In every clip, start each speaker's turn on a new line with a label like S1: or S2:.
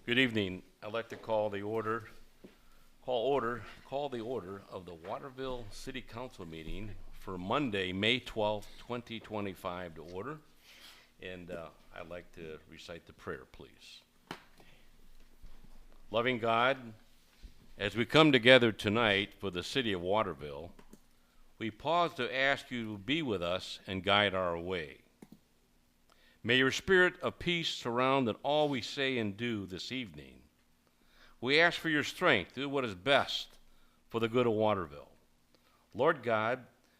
S1: Good evening. I'd like to call the order of the Waterville City Council meeting for Monday, May 12th, 2025 to order. And I'd like to recite the prayer, please. Loving God, as we come together tonight for the city of Waterville, we pause to ask you to be with us and guide our way. May your spirit of peace surround in all we say and do this evening. We ask for your strength to do what is best for the good of Waterville. Lord God,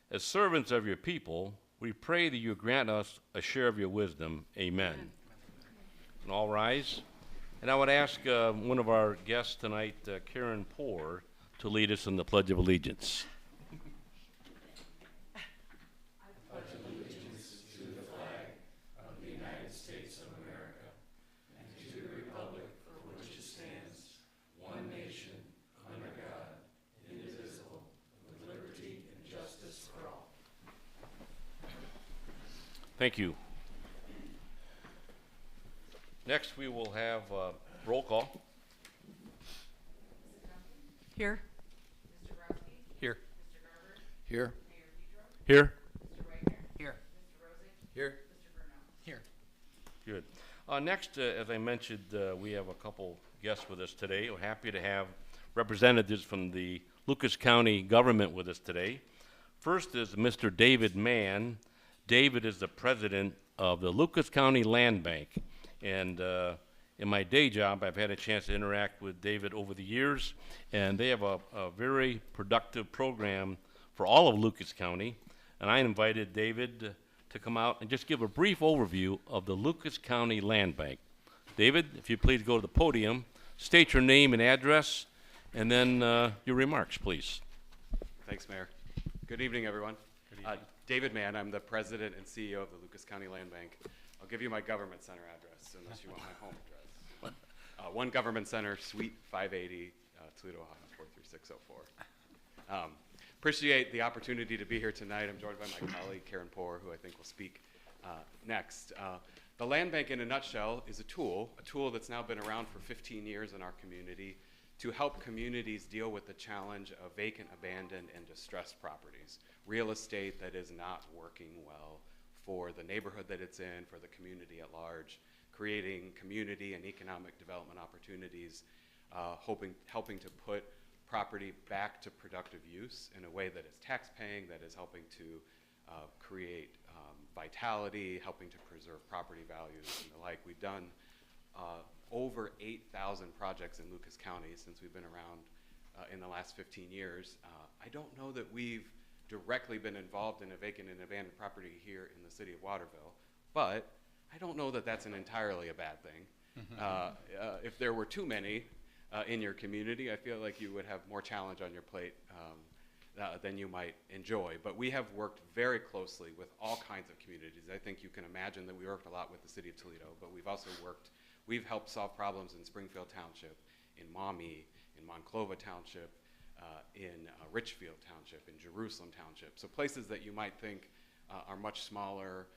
S1: as servants of your people, we pray that you grant us a share of your wisdom. Amen. And all rise. And I would ask one of our guests tonight, Karen Poor, to lead us in the Pledge of Allegiance. Thank you. Next, we will have roll call.
S2: Here.
S3: Mr. Browski?
S2: Here.
S3: Mr. Garber?
S2: Here.
S3: Mayor Pedro?
S1: Here.
S3: Mr. Wagner?
S2: Here.
S3: Mr. Rosing?
S2: Here.
S3: Mr. Bruno?
S2: Here.
S1: Good. Next, as I mentioned, we have a couple guests with us today. We're happy to have representatives from the Lucas County government with us today. First is Mr. David Mann. David is the president of the Lucas County Land Bank. And in my day job, I've had a chance to interact with David over the years, and they have a very productive program for all of Lucas County. And I invited David to come out and just give a brief overview of the Lucas County Land Bank. David, if you please go to the podium, state your name and address, and then your remarks, please.
S4: Thanks, Mayor. Good evening, everyone. Good evening. David Mann, I'm the president and CEO of the Lucas County Land Bank. I'll give you my government center address, unless you want my home address. One Government Center, Suite 580, Toledo, Ohio, 43604. Appreciate the opportunity to be here tonight. I'm joined by my colleague, Karen Poor, who I think will speak next. The Land Bank, in a nutshell, is a tool that's now been around for 15 years in our community to help communities deal with the challenge of vacant, abandoned, and distressed properties. Real estate that is not working well for the neighborhood that it's in, for the community at large, creating community and economic development opportunities, helping to put property back to productive use in a way that is tax-paying, that is helping to create vitality, helping to preserve property values and the like. We've done over 8,000 projects in Lucas County since we've been around in the last 15 years. I don't know that we've directly been involved in a vacant and abandoned property here in the city of Waterville, but I don't know that that's entirely a bad thing. If there were too many in your community, I feel like you would have more challenge on your plate than you might enjoy. But we have worked very closely with all kinds of communities. I think you can imagine that we worked a lot with the city of Toledo, but we've helped solve problems in Springfield Township, in Maumee, in Monclova Township, in Richfield Township, in Jerusalem Township. So places that you might think are much smaller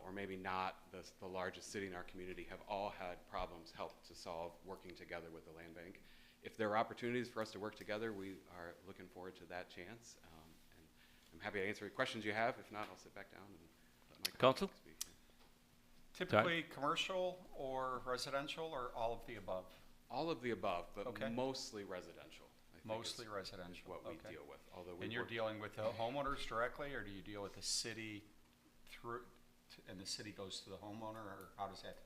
S4: or maybe not the largest city in our community have all had problems helped to solve working together with the Land Bank. If there are opportunities for us to work together, we are looking forward to that chance. And I'm happy to answer any questions you have. If not, I'll sit back down and let my colleagues speak.
S2: Typically commercial or residential or all of the above?
S4: All of the above, but
S2: okay.
S4: Mostly residential.
S2: Mostly residential.
S4: Is what we deal with.
S2: And you're dealing with the homeowners directly, or do you deal with the city and the city goes to the homeowner, or how does that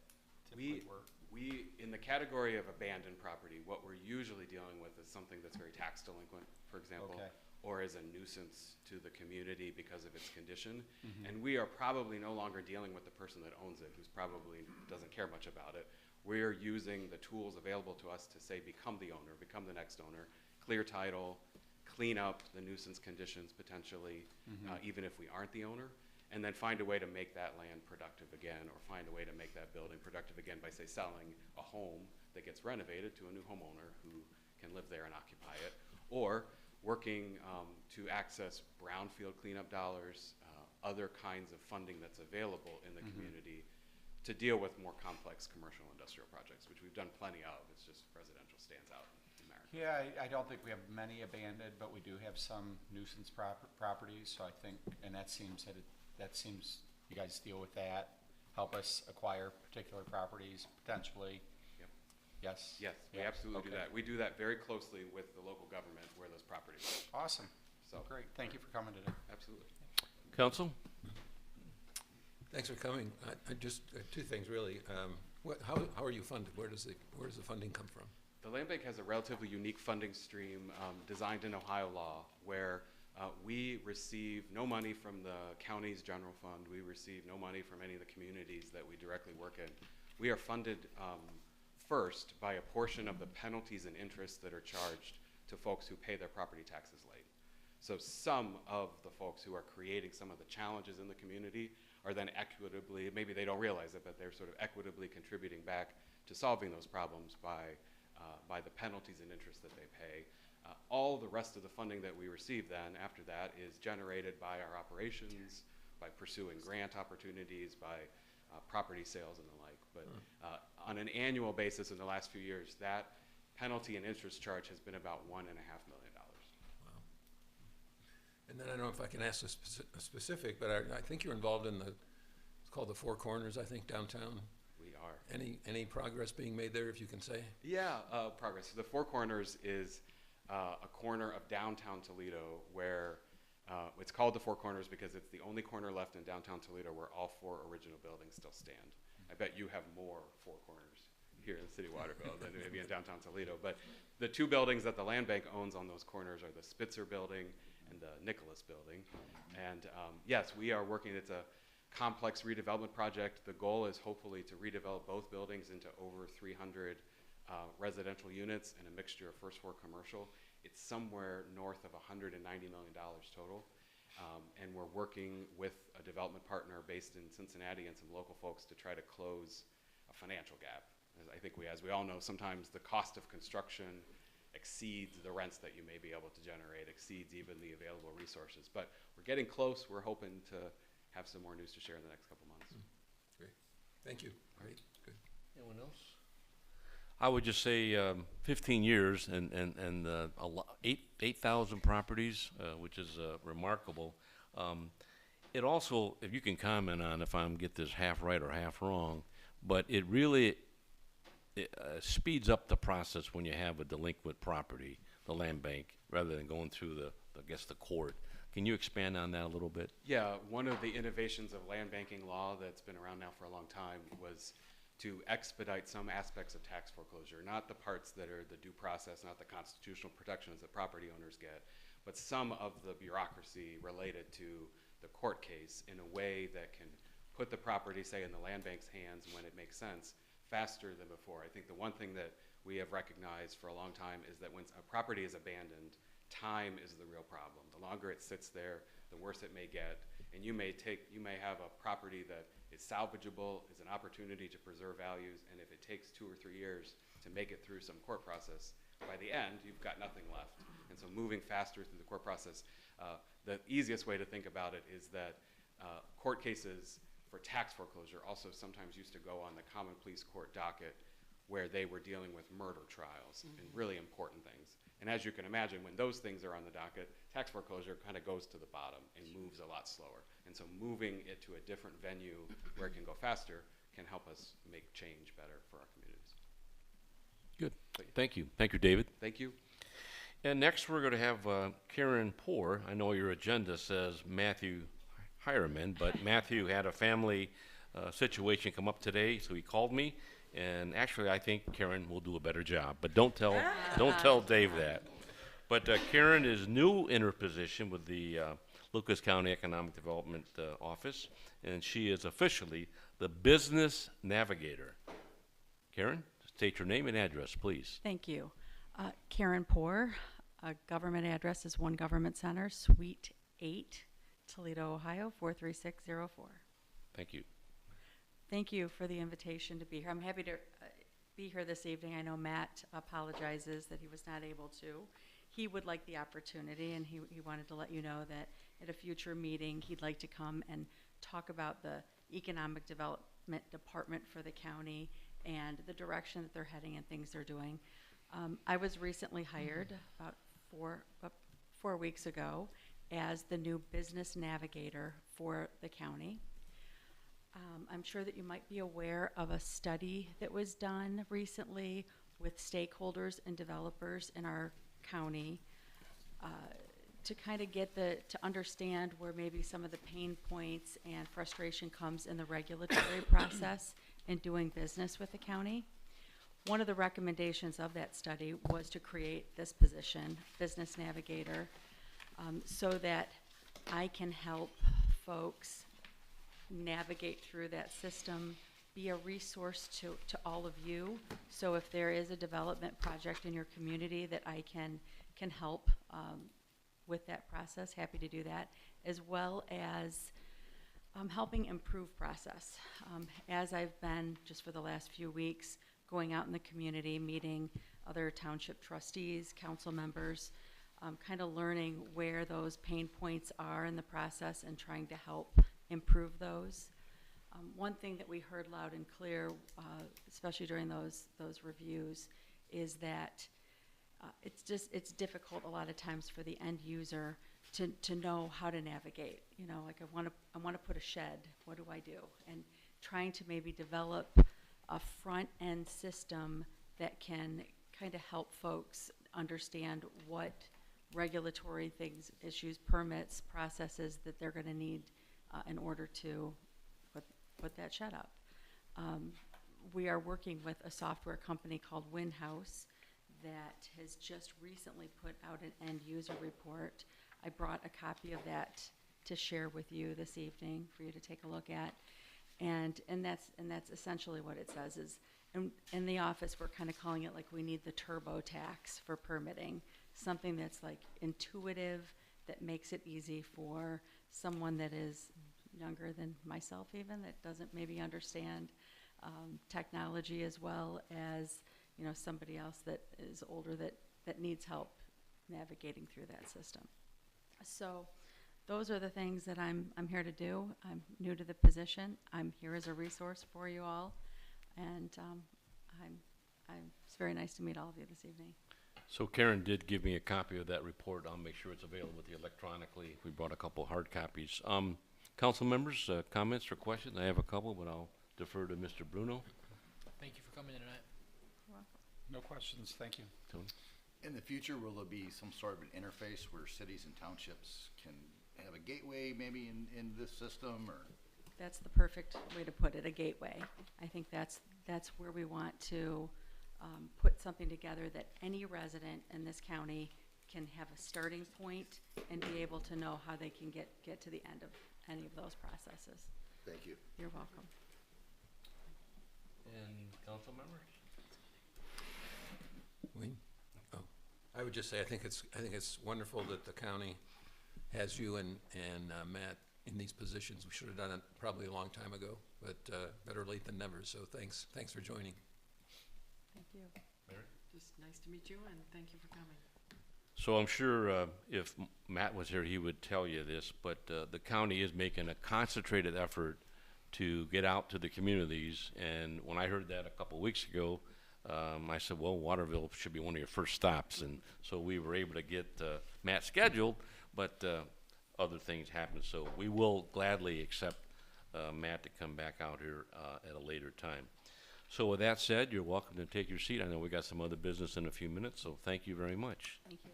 S2: typically work?
S4: We, in the category of abandoned property, what we're usually dealing with is something that's very tax delinquent, for example, or is a nuisance to the community because of its condition. And we are probably no longer dealing with the person that owns it, who's probably doesn't care much about it. We're using the tools available to us to say, become the owner, become the next owner, clear title, clean up the nuisance conditions potentially, even if we aren't the owner, and then find a way to make that land productive again, or find a way to make that building productive again by, say, selling a home that gets renovated to a new homeowner who can live there and occupy it, or working to access brownfield cleanup dollars, other kinds of funding that's available in the community to deal with more complex commercial industrial projects, which we've done plenty of. It's just residential stands out in America.
S2: Yeah, I don't think we have many abandoned, but we do have some nuisance properties, so I think, and that seems you guys deal with that, help us acquire particular properties potentially.
S4: Yep.
S2: Yes?
S4: Yes, we
S2: Yeah,
S4: absolutely do
S2: okay.
S4: that. We do that very closely with the local government where those properties are.
S2: Awesome.
S4: So,
S2: Great. Thank you for coming today.
S4: absolutely.
S1: Council?
S5: Thanks for coming. I just, two things really. How are you funded? Where does the funding come from?
S4: The Land Bank has a relatively unique funding stream designed in Ohio law where we receive no money from the county's general fund. We receive no money from any of the communities that we directly work in. We are funded first by a portion of the penalties and interests that are charged to folks who pay their property taxes late. So some of the folks who are creating some of the challenges in the community are then equitably, maybe they don't realize it, but they're sort of equitably contributing back to solving those problems by the penalties and interest that they pay. All the rest of the funding that we receive then after that is generated by our operations, by pursuing grant opportunities, by property sales and the like. But on an annual basis in the last few years, that penalty and interest charge has been about $1.5 million.
S5: Wow. And then I don't know if I can ask a specific, but I think you're involved in it's called the Four Corners, I think, downtown.
S4: We are.
S5: Any progress being made there, if you can say?
S4: Yeah, progress. So the Four Corners is a corner of downtown Toledo where it's called the Four Corners because it's the only corner left in downtown Toledo where all four original buildings still stand. I bet you have more Four Corners here in the city of Waterville than maybe in downtown Toledo. But the two buildings that the Land Bank owns on those corners are the Spitzer Building and the Nicholas Building. And yes, we are working. It's a complex redevelopment project. The goal is hopefully to redevelop both buildings into over 300 residential units and a mixture of first floor commercial. It's somewhere north of $190 million total. And we're working with a development partner based in Cincinnati and some local folks to try to close a financial gap. As we all know, sometimes the cost of construction exceeds the rents that you may be able to generate, exceeds even the available resources. But we're getting close. We're hoping to have some more news to share in the next couple months.
S5: Great. Thank you. Great. Good.
S1: Anyone else? I would just say 15 years and 8,000 properties, which is remarkable. It also, if you can comment on if I'm get this half right or half wrong, but it really speeds up the process when you have a delinquent property, the land bank, rather than going through the court. Can you expand on that a little bit?
S4: Yeah, one of the innovations of land banking law that's been around now for a long time was to expedite some aspects of tax foreclosure, not the parts that are the due process, not the constitutional protections that property owners get, but some of the bureaucracy related to the court case in a way that can put the property, say, in the land bank's hands when it makes sense, faster than before. I think the one thing that we have recognized for a long time is that when a property is abandoned, time is the real problem. The longer it sits there, the worse it may get. And you may have a property that is salvageable, is an opportunity to preserve values, and if it takes 2 or 3 years to make it through some court process, by the end, you've got nothing left. And so moving faster through the court process, the easiest way to think about it is that court cases for tax foreclosure also sometimes used to go on the common pleas court docket where they were dealing with murder trials and really important things. And as you can imagine, when those things are on the docket, tax foreclosure kind of goes to the bottom and moves a lot slower. And so moving it to a different venue where it can go faster can help us make change better for our communities.
S1: Good. Thank you. Thank you, David.
S4: Thank you.
S1: And next we're going to have Karen Poor. I know your agenda says Matthew Hireman, but Matthew had a family situation come up today, so he called me. And actually, I think Karen will do a better job. But don't tell Dave that. But Karen is new in her position with the Lucas County Economic Development Office, and she is officially the Business Navigator. Karen, state your name and address, please.
S6: Thank you. Karen Poor. Government address is One Government Center, Suite 8, Toledo, Ohio, 43604.
S1: Thank you.
S6: Thank you for the invitation to be here. I'm happy to be here this evening. I know Matt apologizes that he was not able to. He would like the opportunity, and he wanted to let you know that at a future meeting, he'd like to come and talk about the economic development enforcement department for the county and the direction that they're heading and things they're doing. I was recently hired about 4 weeks ago as the new business navigator for the county. I'm sure that you might be aware of a study that was done recently with stakeholders and developers in our county to kind of to understand where maybe some of the pain points and frustration comes in the regulatory process in doing business with the county. One of the recommendations of that study was to create this position, business navigator, so that I can help folks navigate through that system, be a resource to all of you. So if there is a development project in your community that I can help with that process, happy to do that, as well as helping improve process. As I've been, just for the last few weeks, going out in the community, meeting other township trustees, council members, kind of learning where those pain points are in the process and trying to help improve those. One thing that we heard loud and clear, especially during those reviews, is that it's difficult a lot of times for the end user to know how to navigate. You know, like I want to put a shed. What do I do? And trying to maybe develop a front end system that can kind of help folks understand what regulatory things, issues, permits, processes that they're going to need in order to put that shed up. We are working with a software company called Winhouse that has just recently put out an end user report. I brought a copy of that to share with you this evening for you to take a look at. And that's essentially what it says is, in the office we're kind of calling it like we need the TurboTax for permitting, something that's like intuitive, that makes it easy for someone that is younger than myself even, that doesn't maybe understand technology as well as, you know, somebody else that is older that needs help navigating through that system. So those are the things that I'm here to do. I'm new to the position. I'm here as a resource for you all, and it's very nice to meet all of you this evening.
S1: So Karen did give me a copy of that report. I'll make sure it's available with you electronically. We brought a couple hard copies. Council members, comments or questions? I have a couple, but I'll defer to Mr. Bruno.
S7: Thank you for coming in tonight.
S2: No questions, thank you.
S1: Tony?
S8: In the future, will there be some sort of an interface where cities and townships can have a gateway maybe in this system, or?
S6: That's the perfect way to put it, a gateway. I think that's where we want to put something together that any resident in this county can have a starting point and be able to know how they can get to the end of any of those processes.
S8: Thank you.
S6: You're welcome.
S1: And council members?
S5: I would just say I think it's wonderful that the county has you and Matt in these positions. We should have done it probably a long time ago, but better late than never. So thanks for joining.
S6: Thank you.
S1: Mary?
S7: Just nice to meet you, and thank you for coming.
S1: So I'm sure if Matt was here, he would tell you this, but the county is making a concentrated effort to get out to the communities. And when I heard that a couple of weeks ago, I said, well, Waterville should be one of your first stops. And so we were able to get Matt scheduled, but other things happened. So we will gladly accept Matt to come back out here at a later time. So with that said, you're welcome to take your seat. I know we got some other business in a few minutes, so thank you very much.
S6: Thank you.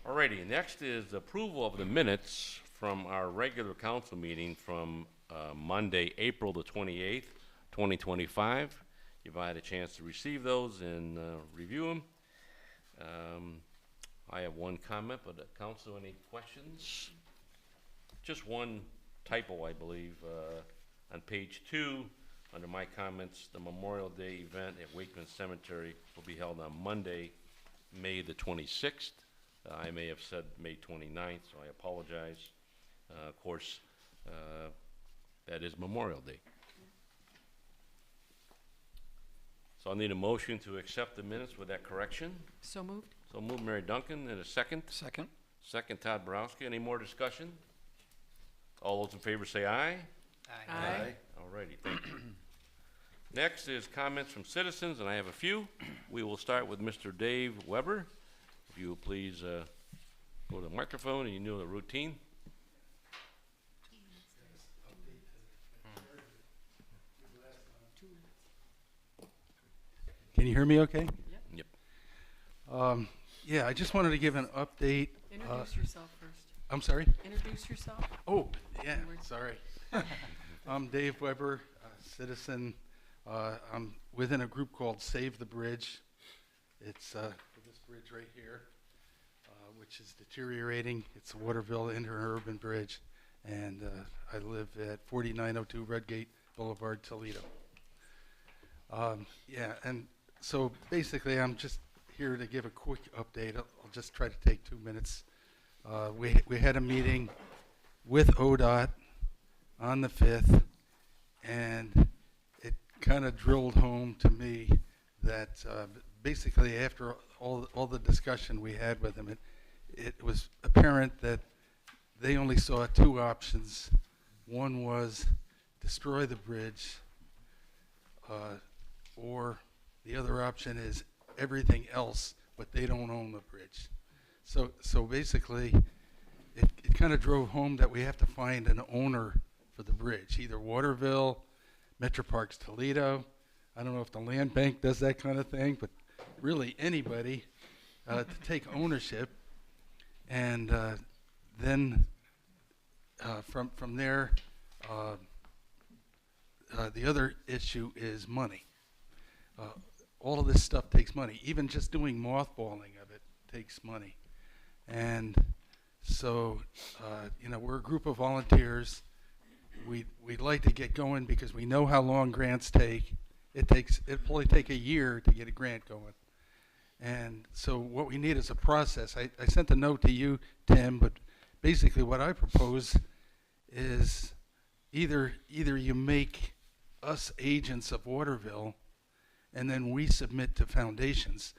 S1: Alrighty, next is approval of the minutes from our regular council meeting from Monday, April the 28th, 2025. You've had a chance to receive those and review them. I have one comment, but council, any questions? Just one typo, I believe. On page 2, under my comments, the Memorial Day event at Wakeman Cemetery will be held on Monday, May the 26th. I may have said May 29th, so I apologize. Of course, that is Memorial Day. So I need a motion to accept the minutes with that correction.
S7: So moved.
S1: So move Mary Duncan, and a second.
S2: Second?
S1: Second, Todd Borowski. Any more discussion? All those in favor say aye.
S7: Aye.
S1: All righty, thank you. Next is comments from citizens, and I have a few. We will start with Mr. Dave Weber. If you will please go to the microphone, and you know the routine.
S9: Can you hear me okay?
S1: Yep.
S9: Yeah, I just wanted to give an update.
S7: Introduce yourself first.
S9: I'm sorry?
S7: Introduce yourself.
S9: Oh, yeah,
S7: Word.
S9: sorry. I'm Dave Weber, a citizen. I'm within a group called Save the Bridge. It's for this bridge right here, which is deteriorating. It's a Waterville interurban bridge, and I live at 4902 Redgate Boulevard, Toledo. Yeah, and so basically I'm just here to give a quick update. I'll just try to take 2 minutes. We had a meeting with ODOT on the 5th, and it kind of drilled home to me that basically after all the discussion we had with them, it was apparent that they only saw two options. One was destroy the bridge, or the other option is everything else, but they don't own the bridge. So basically, it kind of drove home that we have to find an owner for the bridge, either Waterville, Metro Parks Toledo. I don't know if the land bank does that kind of thing, but really anybody to take ownership. And then from there, the other issue is money. All of this stuff takes money. Even just doing mothballing of it takes money. And so, we're a group of volunteers. We'd like to get going because we know how long grants take. It'll probably take a year to get a grant going. And so what we need is a process. I sent a note to you, Tim, but basically what I propose is either you make us agents of Waterville, and then we submit to foundations.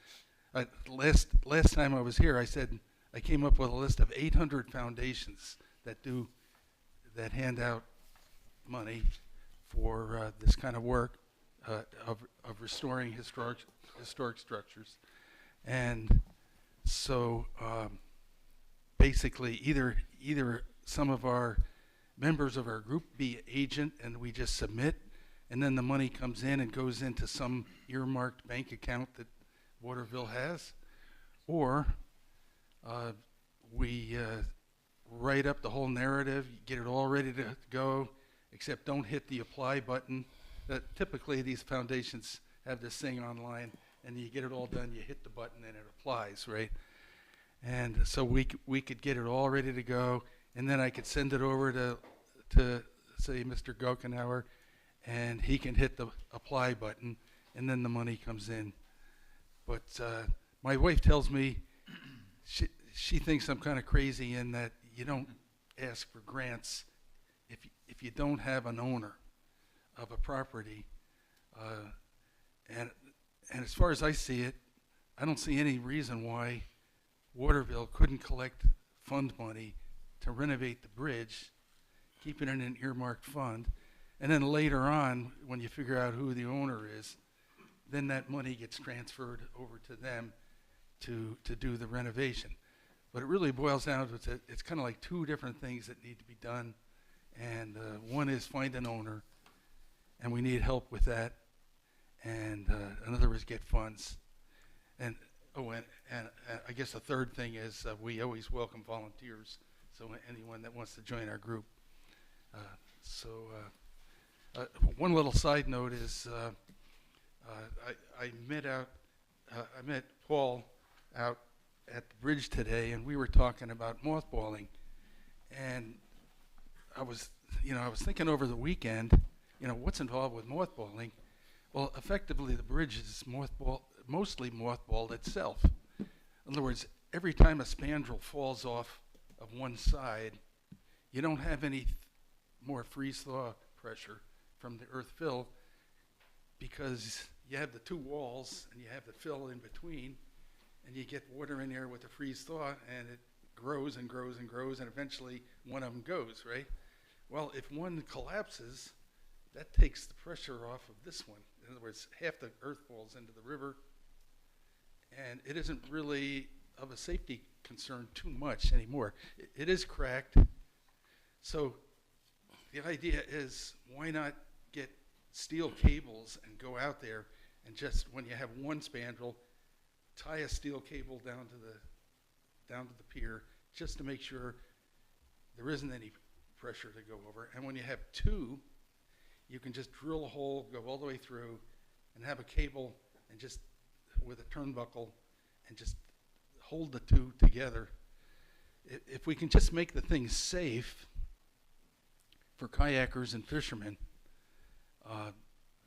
S9: Last time I was here, I said I came up with a list of 800 foundations that hand out money for this kind of work of restoring historic structures. And so basically either some of our members of our group be agent and we just submit, and then the money comes in and goes into some earmarked bank account that Waterville has, or we write up the whole narrative, get it all ready to go, except don't hit the apply button. Typically these foundations have this thing online, and you get it all done, you hit the button and it applies, right? And so we could get it all ready to go, and then I could send it over to say Mr. Gokenauer, and he can hit the apply button, and then the money comes in. But my wife tells me she thinks I'm kind of crazy in that you don't ask for grants if you don't have an owner of a property. And as far as I see it, I don't see any reason why Waterville couldn't collect fund money to renovate the bridge, keep it in an earmarked fund, and then later on, when you figure out who the owner is, then that money gets transferred over to them to do the renovation. But it really boils down to it's kind of like two different things that need to be done. And one is find an owner, and we need help with that. And another is get funds. And I guess the third thing is we always welcome volunteers, so anyone that wants to join our group. One little side note is I met Paul out at the bridge today, and we were talking about mothballing. And I was thinking over the weekend, what's involved with mothballing? Well, effectively, the bridge is mostly mothballed itself. In other words, every time a spandrel falls off of one side, you don't have any more freeze-thaw pressure from the earth fill, because you have the two walls and you have the fill in between, and you get water in there with the freeze-thaw, and it grows and grows and grows, and eventually one of them goes, right? Well, if one collapses, that takes the pressure off of this one. In other words, half the earth falls into the river, and it isn't really of a safety concern too much anymore. It is cracked, so the idea is, why not get steel cables and go out there and just, when you have one spandrel, tie a steel cable down to the pier, just to make sure there isn't any pressure to go over. And when you have two, you can just drill a hole, go all the way through, and have a cable, and just with a turnbuckle, and just hold the two together. If we can just make the thing safe for kayakers and fishermen,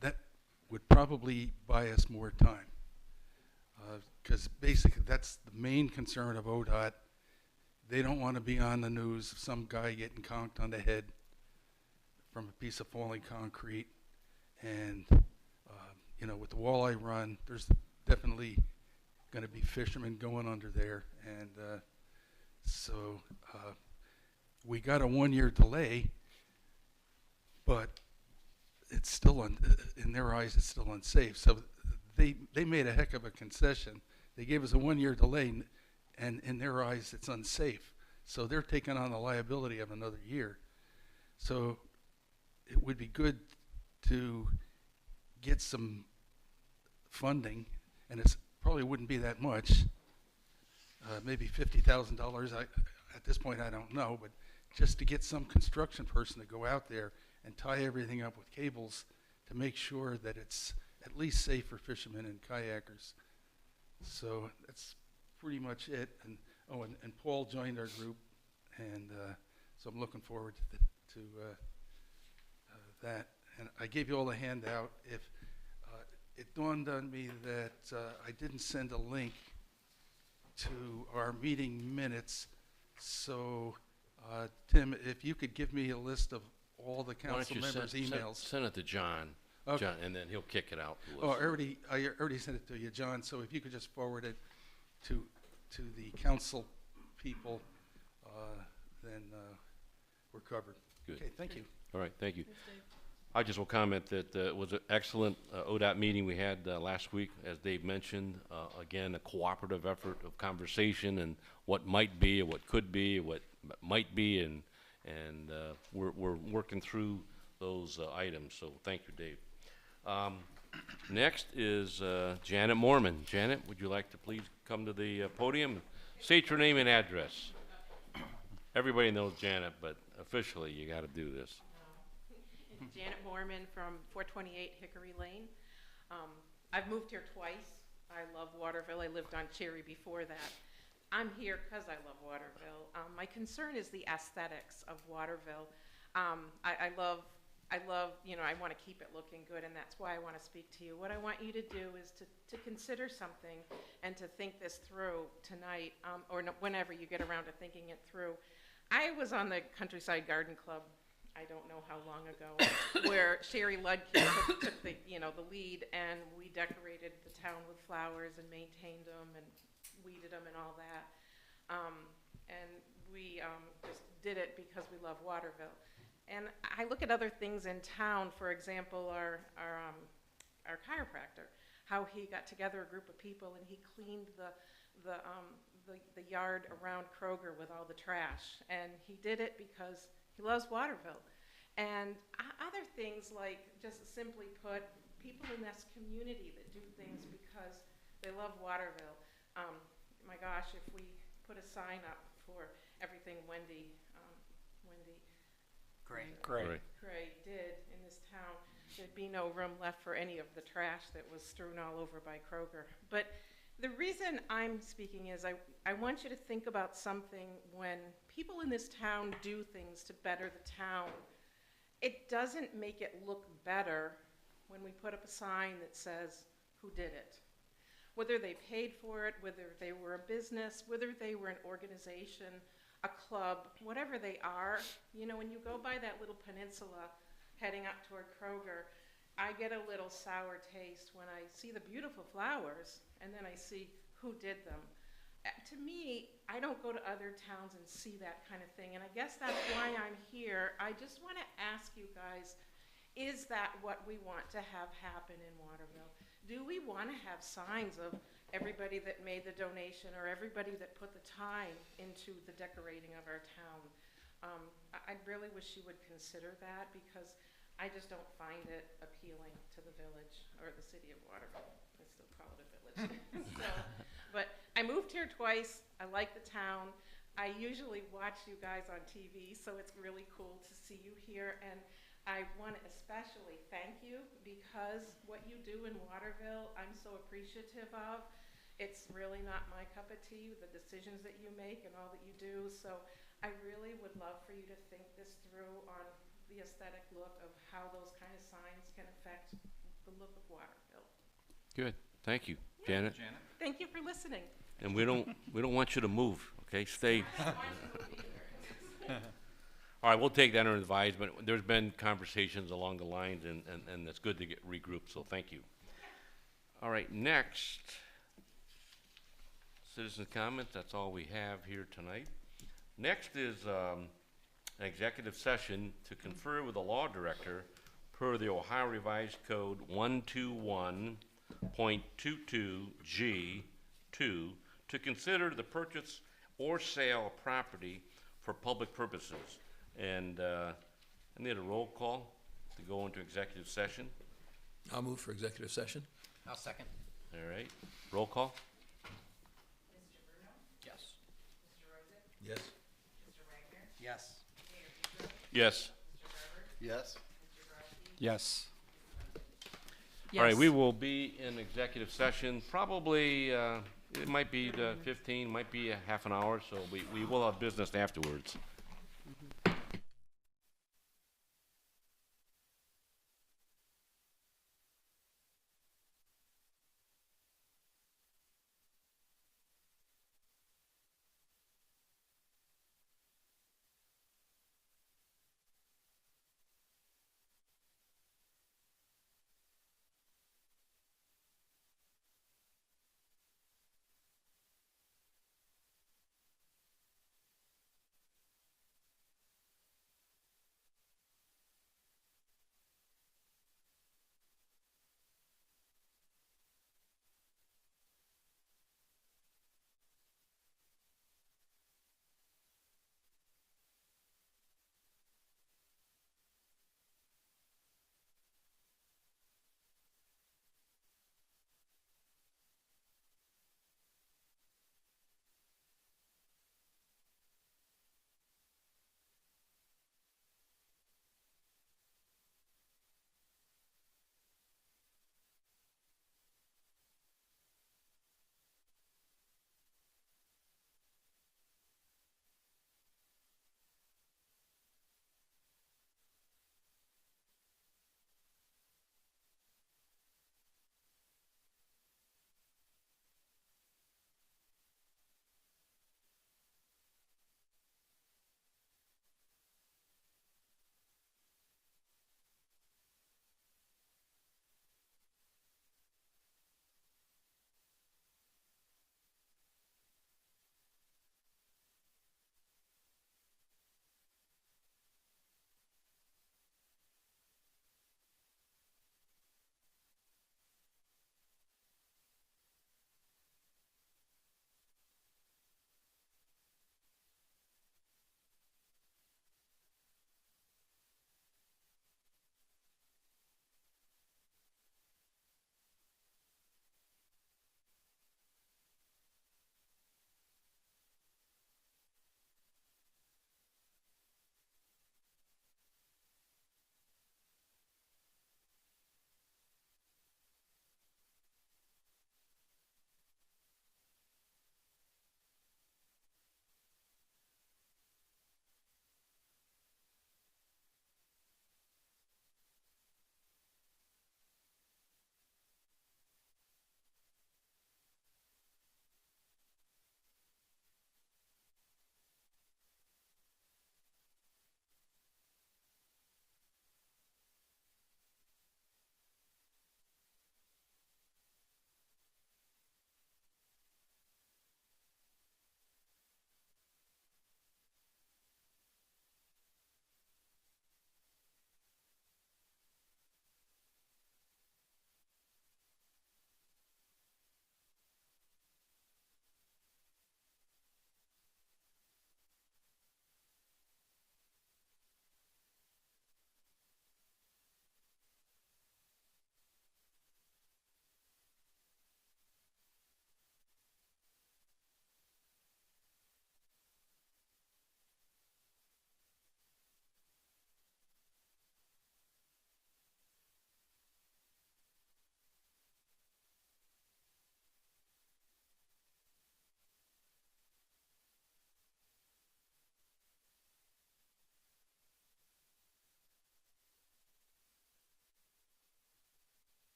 S9: that would probably buy us more time. Because basically that's the main concern of ODOT. They don't want to be on the news of some guy getting conked on the head from a piece of falling concrete. And, you know, with the walleye run, there's definitely going to be fishermen going under there. And so we got a 1-year delay, but it's still, in their eyes, it's still unsafe. So they made a heck of a concession. They gave us a 1-year delay, and in their eyes, it's unsafe. So they're taking on the liability of another year. So it would be good to get some funding, and it's probably wouldn't be that much, maybe $50,000. At this point, I don't know, but just to get some construction person to go out there and tie everything up with cables to make sure that it's at least safe for fishermen and kayakers. So that's pretty much it. And and Paul joined our group, and so I'm looking forward to that. And I gave you all a handout. If it dawned on me that I didn't send a link to our meeting minutes, so Tim, if you could give me a list of all the
S1: Why don't
S9: council
S1: you
S9: members' emails.
S1: send it to John,
S9: Okay.
S1: John, and then he'll kick it out to
S9: Oh,
S1: us.
S9: I already sent it to you, John, so if you could just forward it to the council people, then we're covered.
S1: Good.
S9: Okay, thank you.
S1: All right, thank you.
S7: Thanks, Dave.
S1: I just will comment that it was an excellent ODOT meeting we had last week, as Dave mentioned. Again, a cooperative effort of conversation and what might be, or what could be, or what might be, and we're working through those items. So thank you, Dave. Next is Janet Mormon. Janet, would you like to please come to the podium? State your name and address. Everybody knows Janet, but officially you got to do this.
S3: Janet Mormon from 428 Hickory Lane. I've moved here twice. I love Waterville. I lived on Cherry before that. I'm here because I love Waterville. My concern is the aesthetics of Waterville. I love, you know, I want to keep it looking good, and that's why I want to speak to you. What I want you to do is to consider something and to think this through tonight, or whenever you get around to thinking it through. I was on the Countryside Garden Club, I don't know how long ago, where Sherry Ludke took the, you know, the lead, and we decorated the town with flowers and maintained them and weeded them and all that. And we just did it because we love Waterville. And I look at other things in town, for example, our chiropractor, how he got together a group of people and he cleaned the yard around Kroger with all the trash. And he did it because he loves Waterville. And other things, like, just simply put, people in this community that do things because they love Waterville. My gosh, if we put a sign up for everything Wendy Cray did in this town, there'd be no room left for any of the trash that was strewn all over by Kroger. But the reason I'm speaking is I want you to think about something. When people in this town do things to better the town, it doesn't make it look better when we put up a sign that says who did it. Whether they paid for it, whether they were a business, whether they were an organization, a club, whatever they are. You know, when you go by that little peninsula heading up toward Kroger, I get a little sour taste when I see the beautiful flowers and then I see who did them. to me, I don't go to other towns and see that kind of thing, and I guess that's why I'm here. I just want to ask you guys, is that what we want to have happen in Waterville? Do we want to have signs of everybody that made the donation or everybody that put the time into the decorating of our town? I really wish you would consider that, because I just don't find it appealing to the village or the city of Waterville. I still call it a village. So, but I moved here twice. I like the town. I usually watch you guys on TV, so it's really cool to see you here. And I want to especially thank you, because what you do in Waterville, I'm so appreciative of. It's really not my cup of tea, the decisions that you make and all that you do. So I really would love for you to think this through on the aesthetic look of how those kind of signs can affect the look of Waterville.
S1: Good, thank you, Janet.
S3: Thank you for listening.
S1: And we don't want you to move, okay? Stay.
S3: I don't want you to move either.
S1: All right, we'll take that under advisement. There's been conversations along the lines, and it's good to get regrouped, so thank you. All right, next, citizen comments. That's all we have here tonight. Next is an executive session to confer with the law director per the Ohio Revised Code 121.22G2 to consider the purchase or sale of property for public purposes. And I need a roll call to go into executive session.
S5: I'll move for executive session.
S2: I'll second.
S1: All right, roll call.
S2: Yes.
S5: Yes.
S2: Yes.
S1: Yes.
S8: Yes?
S2: Yes.
S1: All right, we will be in executive session, probably, it might be 15, might be a half an hour, so we will have business afterwards.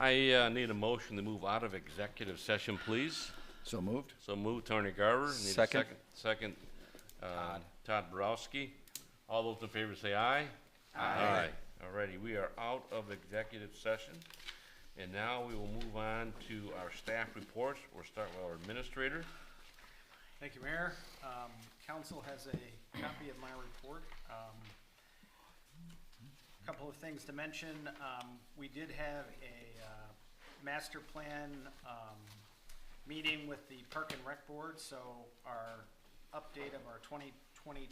S1: I need a motion to move out of executive session, please.
S8: So moved?
S1: So move, Tony Garver. Need a
S2: Second.
S1: Second, Todd Borowski. All those in favor say aye. Aye. Alrighty, we are out of executive session. And now we will move on to our staff reports. We'll start with our administrator.
S10: Thank you, Mayor. Council has a copy of my report. Couple of things to mention. We did have a master plan meeting with the Park and Rec Board, so our update of our 2012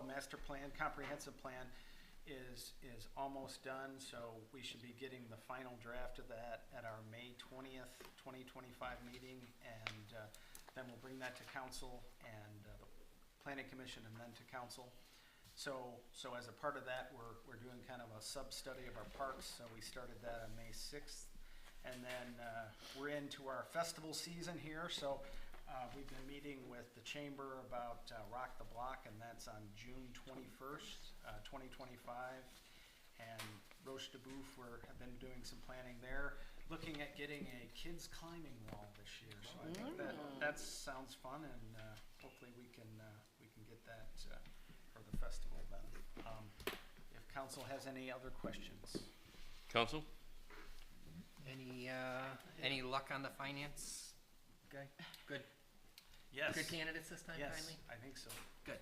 S10: master plan, comprehensive plan, is almost done, so we should be getting the final draft of that at our May 20th, 2025 meeting, and then we'll bring that to council and the planning commission and then to council. So as a part of that, we're doing kind of a sub-study of our parks, so we started that on May 6th. And then we're into our festival season here, so we've been meeting with the chamber about Rock the Block, and that's on June 21st, 2025. And Roche de Boeuf, have been doing some planning there, looking at getting a kids climbing wall this year. So I think that sounds fun, and hopefully we can get that for the festival then. If council has any other questions.
S1: Council?
S11: Any luck on the finance guy? Good.
S10: Yes.
S11: Good candidates this time,
S10: Yes,
S11: finally?
S10: I think so.
S11: Good.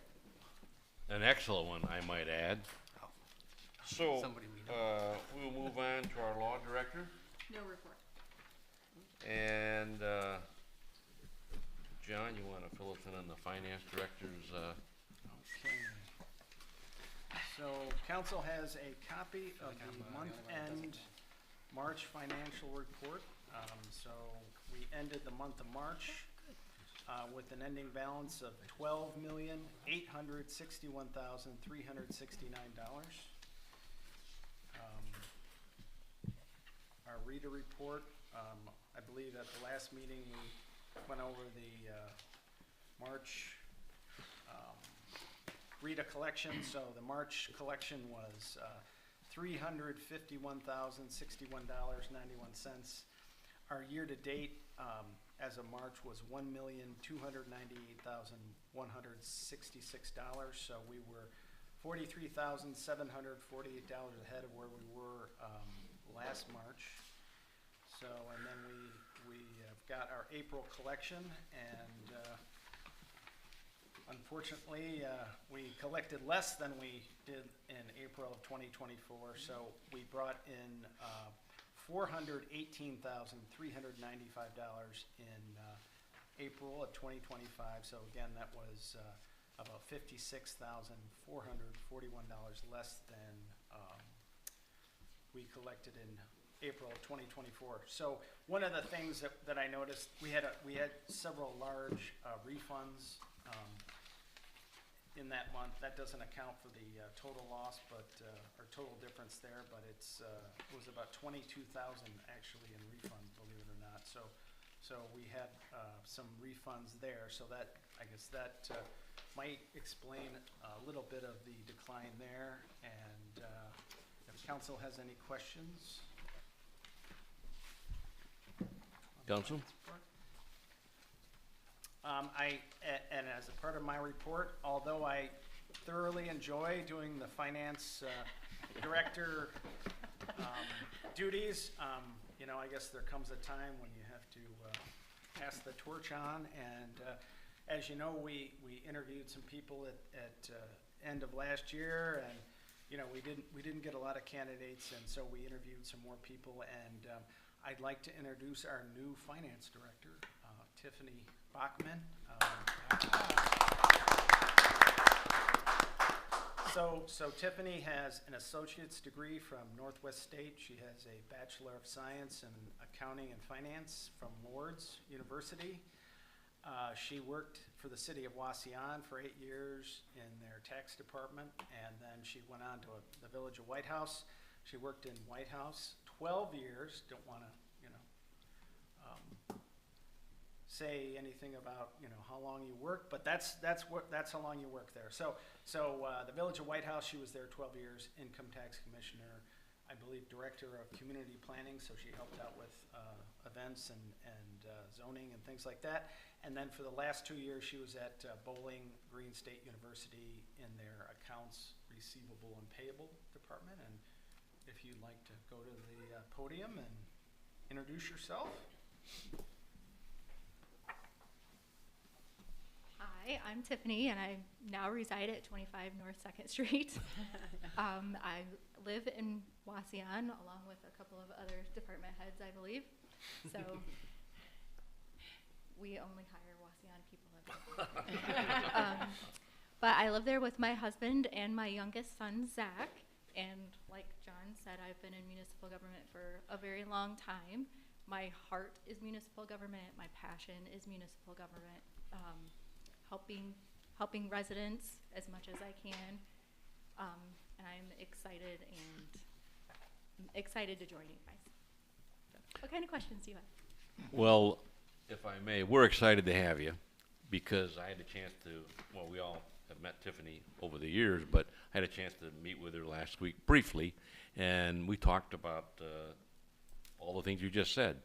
S1: An excellent one, I might add.
S11: Oh.
S1: So,
S11: Somebody we know.
S1: we will move on to our law director.
S7: No report.
S1: And, John, you want to fill us in on the finance director's,
S10: Okay. So council has a copy of the month-end March financial report. So we ended the month of March with an ending balance of $12,861,369. Our reader report, I believe at the last meeting we went over the March reader collection. So the March collection was $351,061.91. Our year-to-date, as of March, was $1,298,166. So we were $43,748 ahead of where we were last March. So, and then we have got our April collection, and unfortunately, we collected less than we did in April of 2024, so we brought in $418,395 in April of 2025. So again, that was about $56,441 less than we collected in April of 2024. So one of the things that I noticed, we had several large refunds in that month. That doesn't account for the total loss, but or total difference there. But it was about 22,000 actually in refunds, believe it or not. So we had some refunds there. So that, I guess that might explain a little bit of the decline there. And if council has any questions.
S1: Council?
S10: And as a part of my report, although I thoroughly enjoy doing the finance director duties, you know, I guess there comes a time when you have to pass the torch on. And as you know, we interviewed some people at end of last year, and you know, we didn't get a lot of candidates, and so we interviewed some more people. And I'd like to introduce our new finance director, Tiffany Bachman. So Tiffany has an associate's degree from Northwest State. She has a Bachelor of Science in Accounting and Finance from Lourdes University. She worked for the city of Waseon for 8 years in their tax department, and then she went on to the village of White House. She worked in White House 12 years. Don't want to, you know, say anything about, you know, how long you worked, but that's how long you work there. So the village of White House, she was there 12 years, income tax commissioner, I believe, director of community planning, so she helped out with events and zoning and things like that. And then for the last 2 years, she was at Bowling Green State University in their accounts receivable and payable department. And if you'd like to go to the podium and introduce yourself.
S12: Hi, I'm Tiffany, and I now reside at 25 North 2nd Street. I live in Waseon, along with a couple of other department heads, I believe. So we only hire Waseon people. But I live there with my husband and my youngest son, Zach. And like John said, I've been in municipal government for a very long time. My heart is municipal government. My passion is municipal government. Helping residents as much as I can, and I'm excited to join you guys. So, what kind of questions do you have?
S1: Well, if I may, we're excited to have you because I had a chance to, well, we all have met Tiffany over the years, but I had a chance to meet with her last week briefly, and we talked about all the things you just said.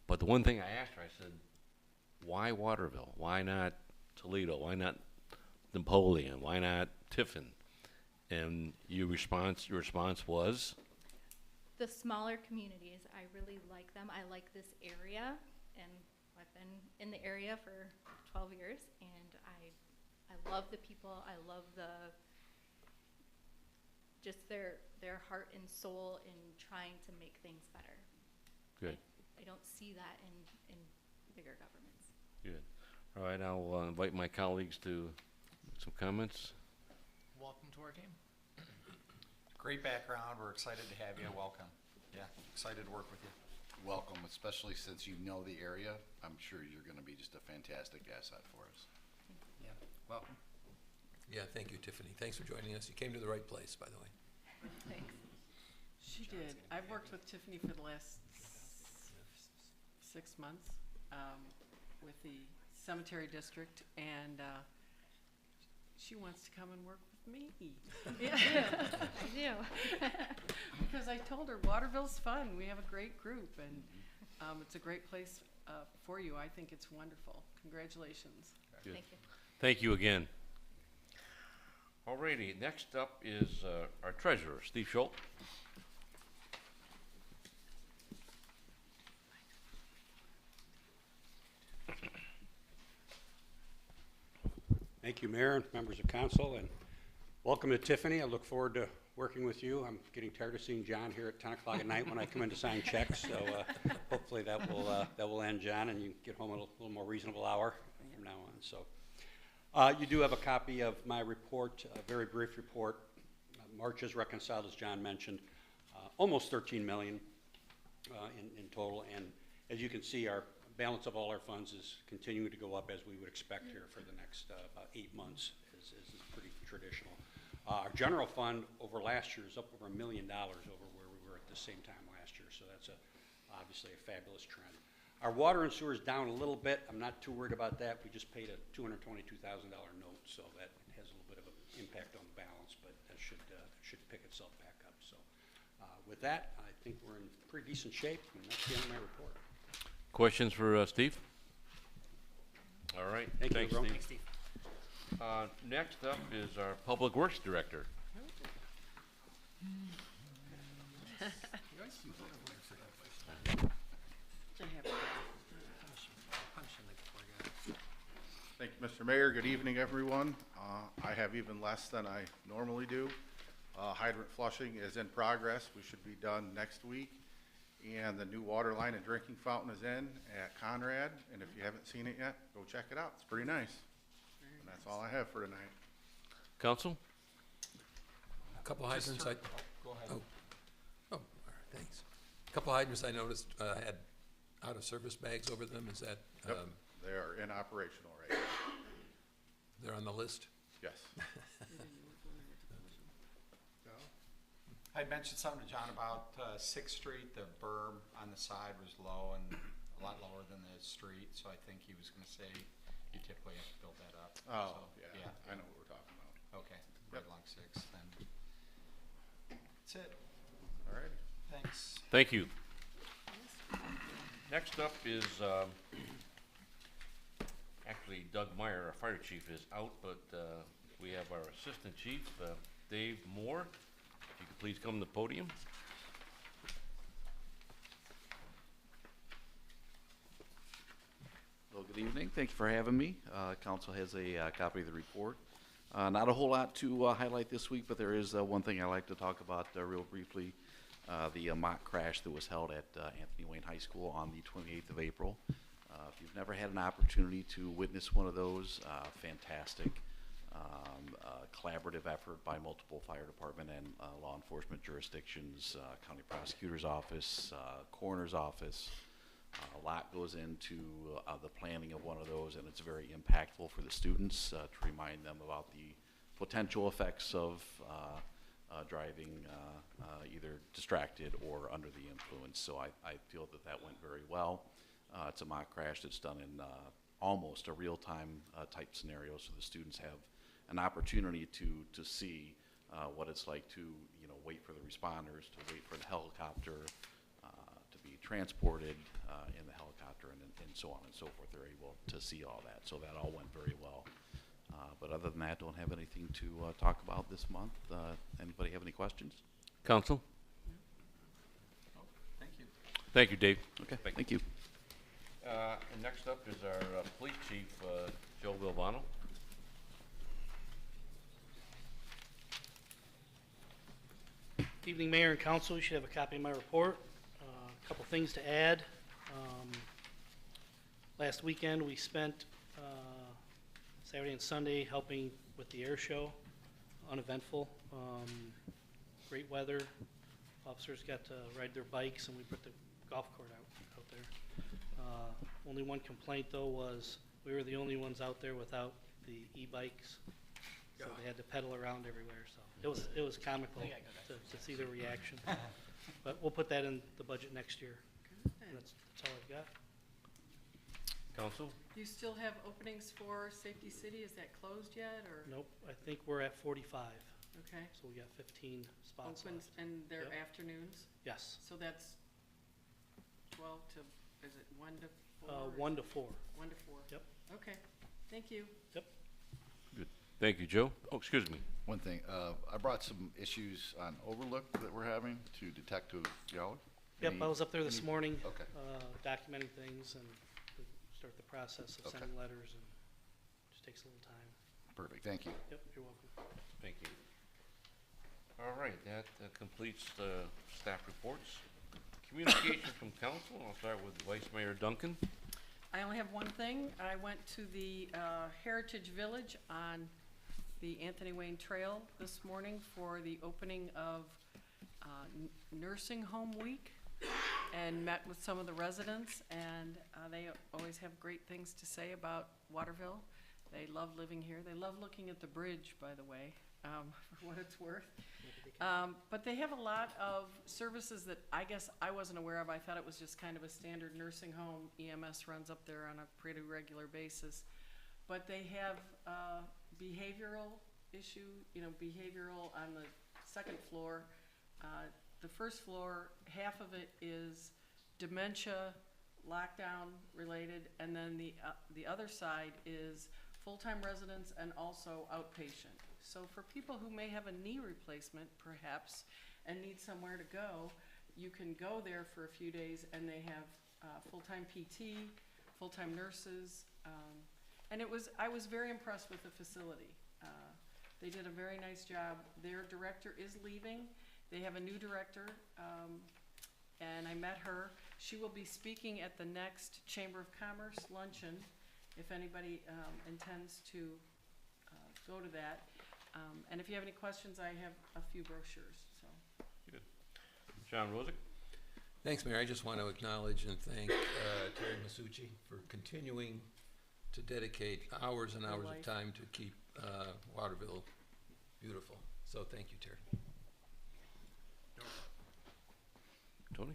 S1: But the one thing I asked her, I said, why Waterville? Why not Toledo? Why not Napoleon? Why not Tiffin? And your response was?
S12: The smaller communities, I really like them. I like this area, and I've been in the area for 12 years, and I love the people. I love just their heart and soul in trying to make things better.
S1: Good.
S12: I don't see that in bigger governments.
S1: Good. All right, I'll invite my colleagues to make some comments.
S11: Welcome to our team.
S2: Great background. We're excited to have you. Welcome. Yeah, excited to work with you.
S8: Welcome, especially since you know the area. I'm sure you're gonna be just a fantastic asset for us.
S11: Yeah, welcome.
S5: Yeah, thank you, Tiffany. Thanks for joining us. You came to the right place, by the way.
S12: Thanks.
S7: She did. I've worked with Tiffany for the last 6 months with the cemetery district, and she wants to come and work with me.
S12: I do.
S7: Because I told her Waterville's fun. We have a great group, and it's a great place for you. I think it's wonderful. Congratulations.
S1: Good.
S12: Thank you.
S1: Thank you again. Alrighty, next up is our treasurer, Steve Schultz.
S13: Thank you, Mayor and members of council, and welcome to Tiffany. I look forward to working with you. I'm getting tired of seeing John here at 10 o'clock at night when I come in to sign checks, so hopefully that will end, John, and you get home at a little more reasonable hour from now on. So you do have a copy of my report, a very brief report. March is reconciled, as John mentioned, almost 13 million in total, and as you can see, our balance of all our funds is continuing to go up as we would expect here for the next about 8 months, is pretty traditional. Our general fund over last year is up over $1 million over where we were at the same time last year, so that's obviously a fabulous trend. Our water and sewer is down a little bit. I'm not too worried about that. We just paid a $222,000 note, so that has a little bit of an impact on the balance, but that should pick itself back up. So with that, I think we're in pretty decent shape, and that's the end of my report.
S1: Questions for Steve? All right.
S13: Thank you,
S1: Thanks,
S13: everyone.
S1: Steve.
S11: Thanks, Steve.
S1: Next up is our Public Works Director.
S14: Thank you, Mr. Mayor. Good evening, everyone. I have even less than I normally do. Hydrant flushing is in progress. We should be done next week. And the new water line and drinking fountain is in at Conrad. And if you haven't seen it yet, go check it out. It's pretty nice. And that's all I have for tonight.
S1: Council?
S5: A couple hydrants I,
S2: Go ahead.
S5: oh, all right, thanks. A couple hydrants I noticed had out-of-service bags over them. Is that,
S14: Yep. They are in operational right now.
S5: they're on the list?
S14: Yes.
S2: I mentioned something to John about 6th Street. The berm on the side was low and a lot lower than the street, so I think he was going to say you typically have to build that up.
S14: Oh,
S2: So,
S14: yeah. I know what we're talking about.
S2: Okay, right along 6th then. That's it.
S14: All right.
S10: Thanks.
S1: Thank you. Next up is, actually Doug Meyer, our fire chief, is out, but we have our assistant chief, Dave Moore. If you could please come to the podium.
S15: Well, good evening. Thank you for having me. Council has a copy of the report. Not a whole lot to highlight this week, but there is one thing I'd like to talk about real briefly. The mock crash that was held at Anthony Wayne High School on the 28th of April. If you've never had an opportunity to witness one of those, fantastic collaborative effort by multiple fire department and law enforcement jurisdictions, county prosecutor's office, coroner's office. A lot goes into the planning of one of those, and it's very impactful for the students to remind them about the potential effects of driving either distracted or under the influence. So I feel that that went very well. It's a mock crash that's done in almost a real-time type scenario, so the students have an opportunity to see what it's like to wait for the responders, to wait for the helicopter, to be transported in the helicopter, and so on and so forth. They're able to see all that, so that all went very well. But other than that, don't have anything to talk about this month. Anybody have any questions?
S1: Council?
S10: Thank you.
S1: Thank you, Dave.
S15: Okay, thank you.
S1: And next up is our police chief, Joe Vilvano.
S16: Evening, Mayor and Council. You should have a copy of my report. A couple things to add. Last weekend, we spent Saturday and Sunday helping with the air show. Uneventful. Great weather. Officers got to ride their bikes, and we put the golf court out there. Only one complaint, though, was we were the only ones out there without the e-bikes. So they had to pedal around everywhere, so it was comical to see their reaction. But we'll put that in the budget next year. That's all I've got.
S1: Council?
S7: Do you still have openings for Safety City? Is that closed yet, or?
S16: Nope, I think we're at 45,
S7: Okay.
S16: so we got 15 spots
S7: Opens,
S16: left.
S7: and they're
S16: Yep.
S7: afternoons?
S16: Yes,
S7: So that's 12 to, is it 1 to 4?
S16: 1 to 4.
S7: 1 to 4?
S16: Yep.
S7: Okay, thank you.
S1: Good. Thank you, Joe. Oh, excuse me.
S8: One thing, I brought some issues on Overlook that we're having to Detective Young.
S16: Yep, I was up there this morning,
S8: Okay.
S16: documenting things, and we start the process of
S8: Okay.
S16: sending letters, and just takes a little time.
S8: Perfect, thank you.
S16: Yep, you're welcome.
S1: Thank you. All right, that completes the staff reports. Communication from council. I'll start with Vice Mayor Duncan.
S7: I only have one thing. I went to the Heritage Village on the Anthony Wayne Trail this morning for the opening of Nursing Home Week, and met with some of the residents, and they always have great things to say about Waterville. They love living here. They love looking at the bridge, by the way, for what it's worth. But they have a lot of services that I guess I wasn't aware of. I thought it was just kind of a standard nursing home. EMS runs up there on a pretty regular basis. But they have behavioral behavioral on the second floor. The first floor, half of it is dementia, lockdown related, and then the other side is full-time residents and also outpatient. So for people who may have a knee replacement, perhaps, and need somewhere to go, you can go there for a few days, and they have full-time PT, full-time nurses, and I was very impressed with the facility. They did a very nice job. Their director is leaving. They have a new director, and I met her. She will be speaking at the next Chamber of Commerce luncheon, if anybody intends to go to that. And if you have any questions, I have a few brochures. So.
S1: Good. John Rosick.
S5: Thanks, Mayor. I just want to acknowledge and thank Terry Masucci for continuing to dedicate hours and hours of time to keep Waterville beautiful. So thank you, Terry.
S1: Tony?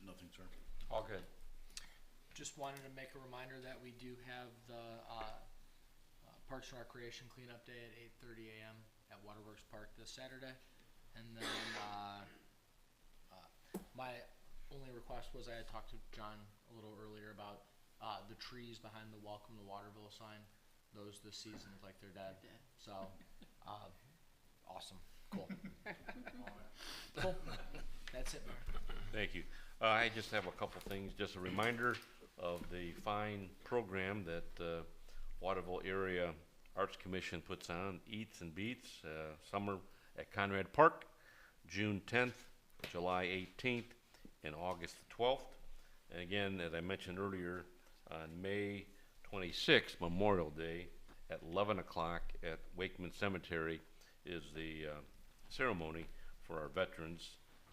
S8: Nothing, sir.
S1: All good.
S11: Just wanted to make a reminder that we do have the Parks and Recreation Cleanup Day at 8:30 a.m. at Waterworks Park this Saturday. And then My only request was I had talked to John a little earlier about the trees behind the Welcome to Waterville sign. Those this season look like they're dead. So, awesome. Cool. Cool. That's it, Mayor.
S1: Thank you. I just have a couple things. Just a reminder of the fine program that Waterville Area Arts Commission puts on, Eats and Beats, summer at Conrad Park, June 10th, July 18th, and August 12th. And again, as I mentioned earlier, on May 26th, Memorial Day, at 11 o'clock at Wakeman Cemetery is the ceremony for our veterans.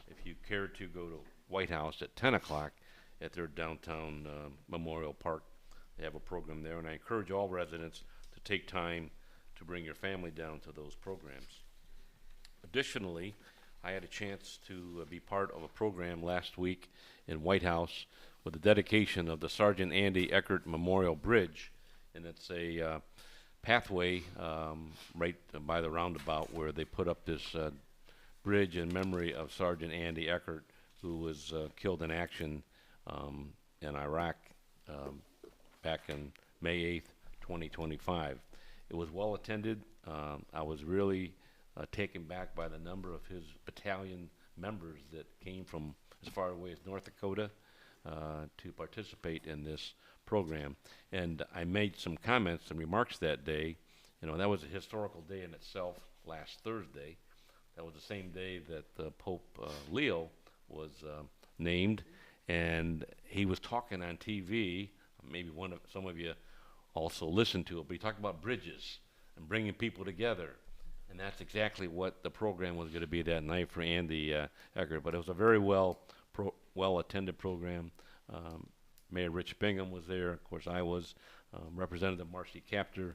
S1: If you care to go to White House at 10 o'clock at their downtown Memorial Park, they have a program there, and I encourage all residents to take time to bring your family down to those programs. Additionally, I had a chance to be part of a program last week in White House with the dedication of the Sergeant Andy Eckert Memorial Bridge, and it's a pathway right by the roundabout where they put up this bridge in memory of Sergeant Andy Eckert, who was killed in action in Iraq back in May 8th, 2025. It was well attended. I was really taken back by the number of his battalion members that came from as far away as North Dakota to participate in this program. And I made some comments and remarks that day. You know, that was a historical day in itself last Thursday. That was the same day that Pope Leo was named, and he was talking on TV. Maybe some of you also listened to it, but he talked about bridges and bringing people together, and that's exactly what the program was going to be that night for Andy Eckert. But it was a very well attended program. Mayor Rich Bingham was there. Of course, I was. Representative Marcy Capter,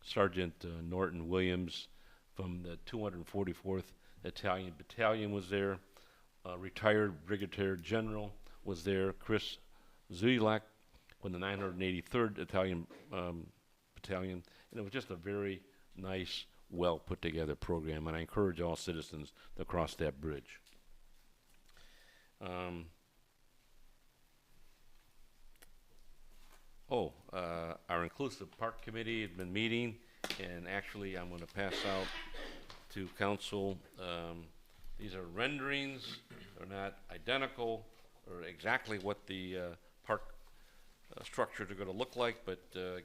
S1: Sergeant Norton Williams from the 244th Italian Battalion was there. Retired Brigadier General was there. Chris Zulak from the 983rd Italian Battalion. And it was just a very nice, well put together program. And I encourage all citizens to cross that bridge. Our Inclusive Park Committee has been meeting, and actually I'm going to pass out to council. These are renderings. They're not identical or exactly what the park structures are going to look like, but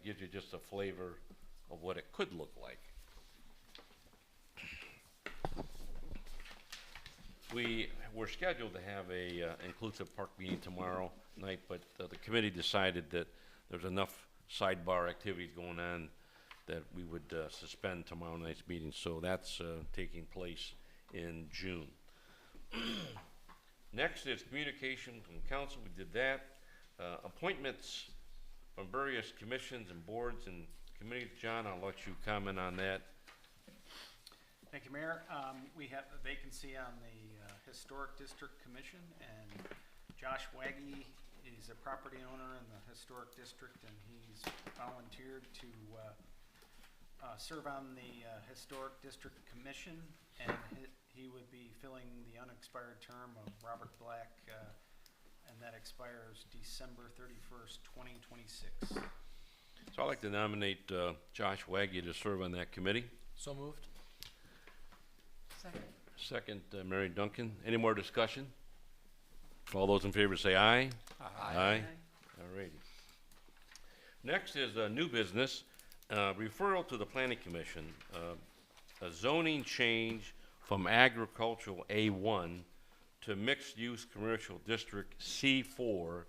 S1: gives you just a flavor of what it could look like. We were scheduled to have a inclusive park meeting tomorrow night, but the committee decided that there's enough sidebar activities going on that we would suspend tomorrow night's meeting. So that's taking place in June. Next is communication from council. We did that. Appointments from various commissions and boards and committees. John, I'll let you comment on that.
S10: Thank you, Mayor. We have a vacancy on the Historic District Commission, and Josh Waggy is a property owner in the Historic District, and he's volunteered to serve on the Historic District Commission, and he would be filling the unexpired term of Robert Black, and that expires December 31st, 2026.
S1: So I'd like to nominate Josh Waggy to serve on that committee.
S11: So moved. Second.
S1: Second, Mary Duncan. Any more discussion? All those in favor say aye. Aye. All righty. Next is new business, referral to the Planning Commission, a zoning change from agricultural A1 to mixed-use commercial district C4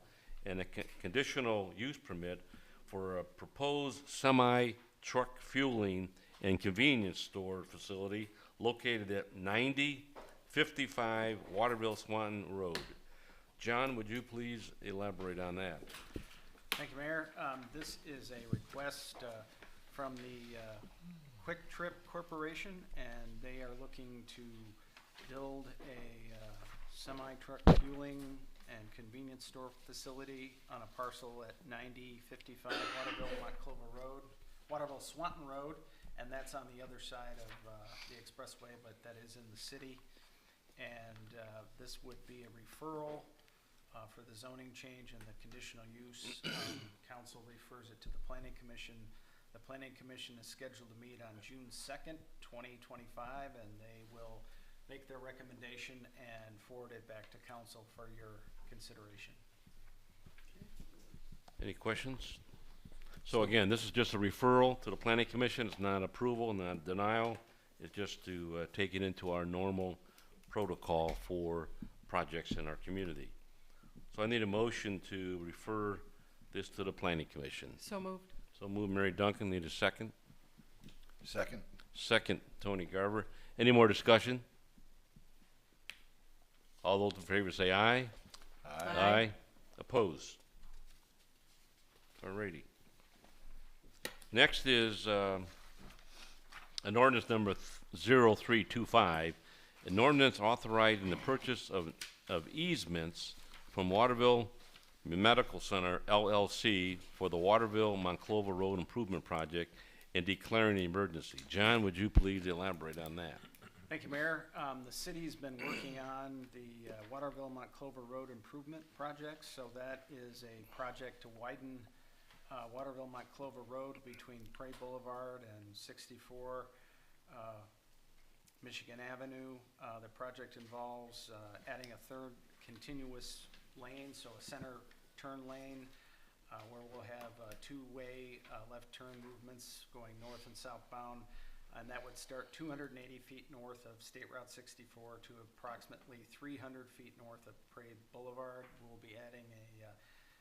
S1: and a conditional use permit for a proposed semi-truck fueling and convenience store facility located at 9055 Waterville Swanton Road. John, would you please elaborate on that?
S10: Thank you, Mayor. This is a request from the Quick Trip Corporation, and they are looking to build a semi-truck fueling and convenience store facility on a parcel at 9055 Waterville Swanton Road, and that's on the other side of the expressway, but that is in the city. and this would be a referral for the zoning change and the conditional use. Council refers it to the Planning Commission. The Planning Commission is scheduled to meet on June 2nd, 2025, and they will make their recommendation and forward it back to council for your consideration.
S1: Any questions? So again, this is just a referral to the planning commission. It's not approval, not denial. It's just to take it into our normal protocol for projects in our community. So I need a motion to refer this to the planning commission.
S7: So moved.
S1: So move Mary Duncan. Need a second?
S8: Second.
S1: Second, Tony Garver. Any more discussion? All those in favor say aye. Aye. Opposed? Alrighty. Next is an ordinance number 0325, an ordinance authorizing the purchase of easements from Waterville Medical Center LLC for the Waterville Monclova Road Improvement Project and declaring an emergency. John, would you please elaborate on that?
S10: Thank you, Mayor. The city's been working on the Waterville Monclova Road Improvement Project. So that is a project to widen Waterville Monclova Road between Prairie Boulevard and 64 Michigan Avenue. The project involves adding a third continuous lane, so a center turn lane, where we'll have two-way left turn movements going north and southbound. And that would start 280 feet north of State Route 64 to approximately 300 feet north of Prairie Boulevard. We'll be adding a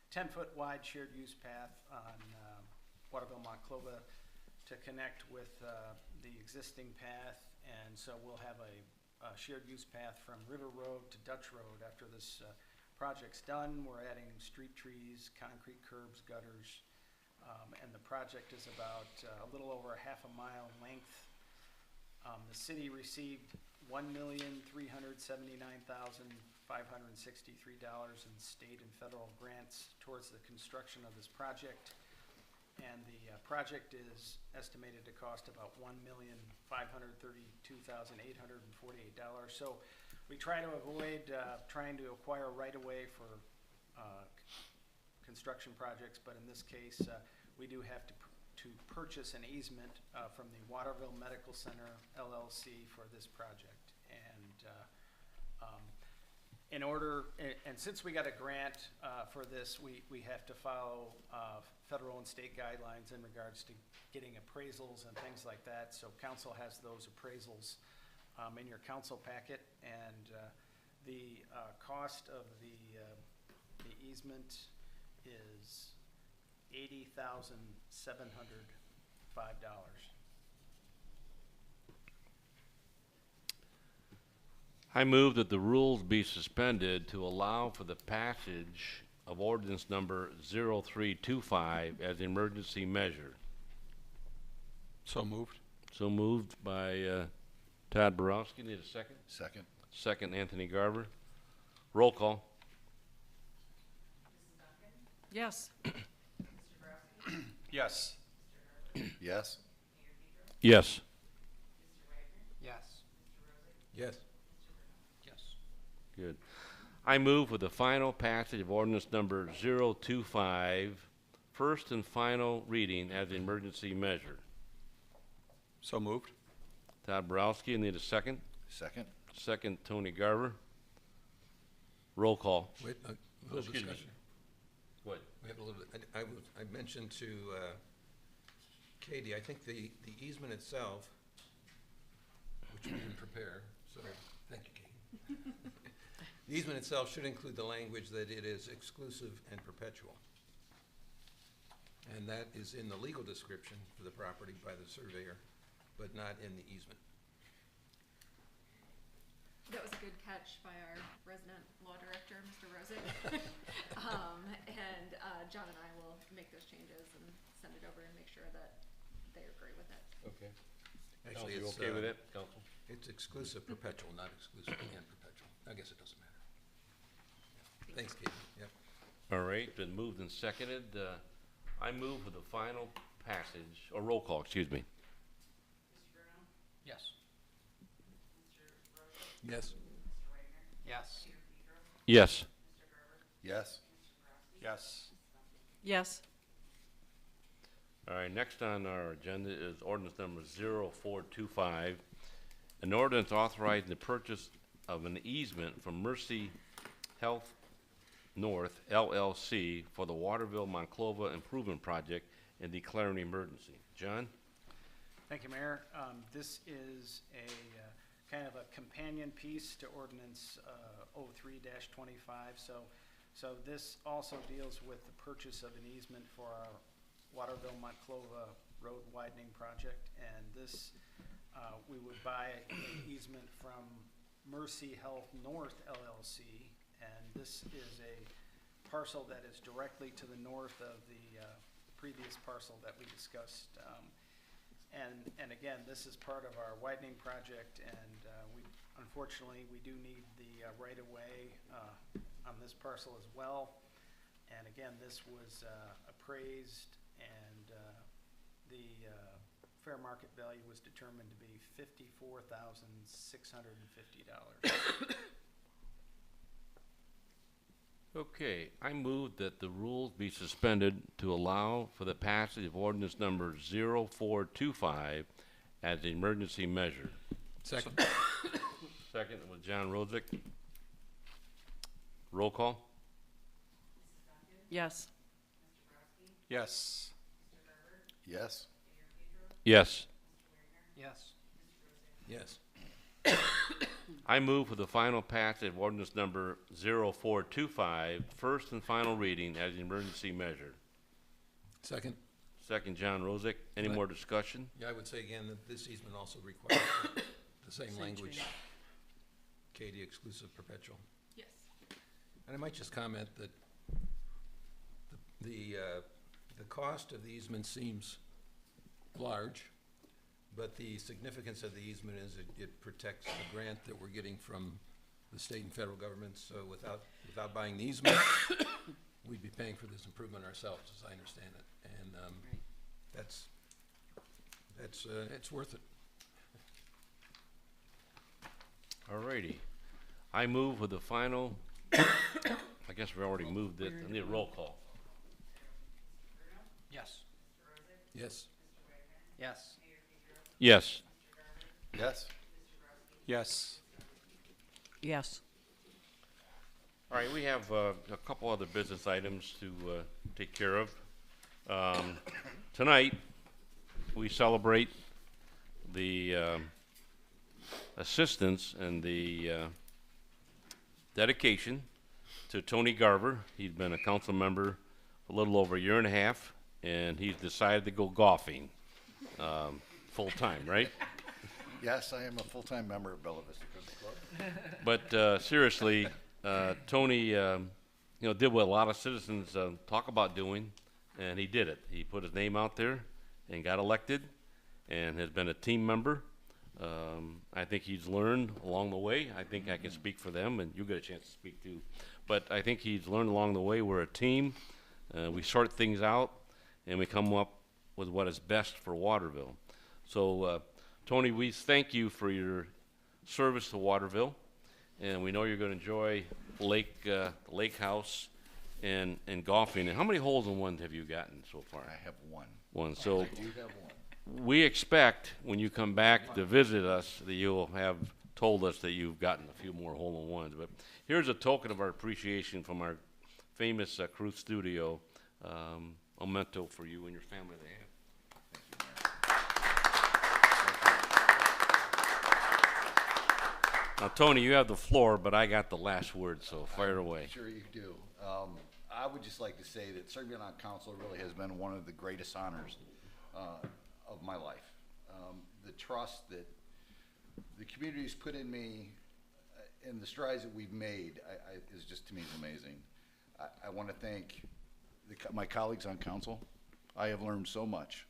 S10: 10-foot wide shared use path on Waterville Monclova to connect with the existing path. And so we'll have a shared use path from River Road to Dutch Road. After this project's done, we're adding street trees, concrete curbs, gutters, and the project is about a little over a half a mile in length. The city received $1,379,563 in state and federal grants towards the construction of this project. And the project is estimated to cost about $1,532,848. So we try to avoid trying to acquire right-of-way for construction projects, but in this case, we do have to purchase an easement from the Waterville Medical Center LLC for this project. And in order, and since we got a grant for this, we have to follow federal and state guidelines in regards to getting appraisals and things like that. So council has those appraisals in your council packet, and the cost of the easement is $80,705.
S1: I move that the rules be suspended to allow for the passage of ordinance number 0325 as an emergency measure.
S9: So moved.
S1: So moved by Todd Borowski. Need a second?
S8: Second.
S1: Second, Anthony Garver. Roll call.
S7: Yes.
S2: Yes.
S8: Yes.
S1: Yes.
S10: Yes.
S5: Yes.
S10: Yes.
S1: Good. I move for the final passage of ordinance number 025, first and final reading as an emergency measure.
S9: So moved.
S1: Todd Borowski, need a second?
S8: Second.
S1: Second, Tony Garver. Roll call.
S5: Wait, a little
S1: Excuse me.
S5: discussion.
S1: Go ahead.
S5: We have a little bit, I mentioned to Katie, I think the easement itself, which we didn't prepare, so thank you, Katie. The easement itself should include the language that it is exclusive and perpetual. And that is in the legal description for the property by the surveyor, but not in the easement.
S6: That was a good catch by our resident law director, Mr. Rosick. And John and I will make those changes and send it over and make sure that they agree with it.
S1: Okay.
S5: Actually,
S1: You
S5: it's,
S1: okay with it, Council?
S5: It's exclusive perpetual, not exclusive and perpetual. I guess it doesn't matter. Thanks, Katie. Yep.
S1: All right, been moved and seconded. I move for the final passage, or roll call, excuse me.
S10: Yes.
S5: Yes.
S2: Yes.
S1: Yes.
S8: Yes.
S2: Yes.
S7: Yes.
S1: All right, next on our agenda is ordinance number 0425, an ordinance authorizing the purchase of an easement from Mercy Health North LLC for the Waterville Monclova Improvement Project and declaring emergency. John?
S10: Thank you, Mayor. This is a kind of a companion piece to ordinance 03-25. So this also deals with the purchase of an easement for our Waterville Monclova Road widening project. And this, we would buy an easement from Mercy Health North LLC. And this is a parcel that is directly to the north of the previous parcel that we discussed. And again, this is part of our widening project, and unfortunately, we do need the right-of-way on this parcel as well. And again, this was appraised, and the fair market value was determined to be $54,650.
S1: Okay, I move that the rules be suspended to allow for the passage of ordinance number 0425 as an emergency measure.
S5: Second.
S1: Second with John Rozick. Roll call?
S7: Yes.
S2: Yes.
S8: Yes.
S1: Yes.
S10: Yes.
S5: Yes.
S1: I move for the final passage of ordinance number 0425, first and final reading as an emergency measure.
S5: Second.
S1: Second, John Rozick. Any
S5: Right.
S1: more discussion?
S5: Yeah, I would say again that this easement also requires the same language.
S7: change.
S5: Katie, exclusive perpetual.
S3: Yes.
S5: And I might just comment that the cost of the easement seems large, but the significance of the easement is it protects the grant that we're getting from the state and federal governments. So without buying the easement, we'd be paying for this improvement ourselves, as I understand it. And it's worth it.
S1: All righty. I move with the final, I guess we already moved it. I need a roll call.
S10: Yes.
S5: Yes.
S10: Yes.
S1: Yes.
S8: Yes.
S2: Yes.
S7: Yes.
S1: All right, we have a couple other business items to take care of. Tonight, we celebrate the assistance and the dedication to Tony Garver. He's been a council member a little over a year and a half, and he's decided to go golfing full-time, right?
S8: Yes, I am a full-time member of Bella Vista Cricket Club.
S1: But seriously, Tony, did what a lot of citizens talk about doing, and he did it. He put his name out there and got elected, and has been a team member. I think he's learned along the way. I think I can speak for them, and you get a chance to speak too. But I think he's learned along the way. We're a team. We sort things out, and we come up with what is best for Waterville. So, Tony, we thank you for your service to Waterville, and we know you're going to enjoy Lake House and golfing. And how many holes in one have you gotten so far?
S8: I have one.
S1: One. So
S8: I do have one.
S1: we expect when you come back to visit us that you'll have told us that you've gotten a few more hole-in-ones. But here's a token of our appreciation from our famous Cruise Studio, a memento for you and your family they have. Now, Tony, you have the floor, but I got the last word, so fire away.
S8: Sure you do. I would just like to say that serving on council really has been one of the greatest honors of my life. The trust that the community's put in me and the strides that we've made is just, to me, amazing. I want to thank my colleagues on council. I have learned so much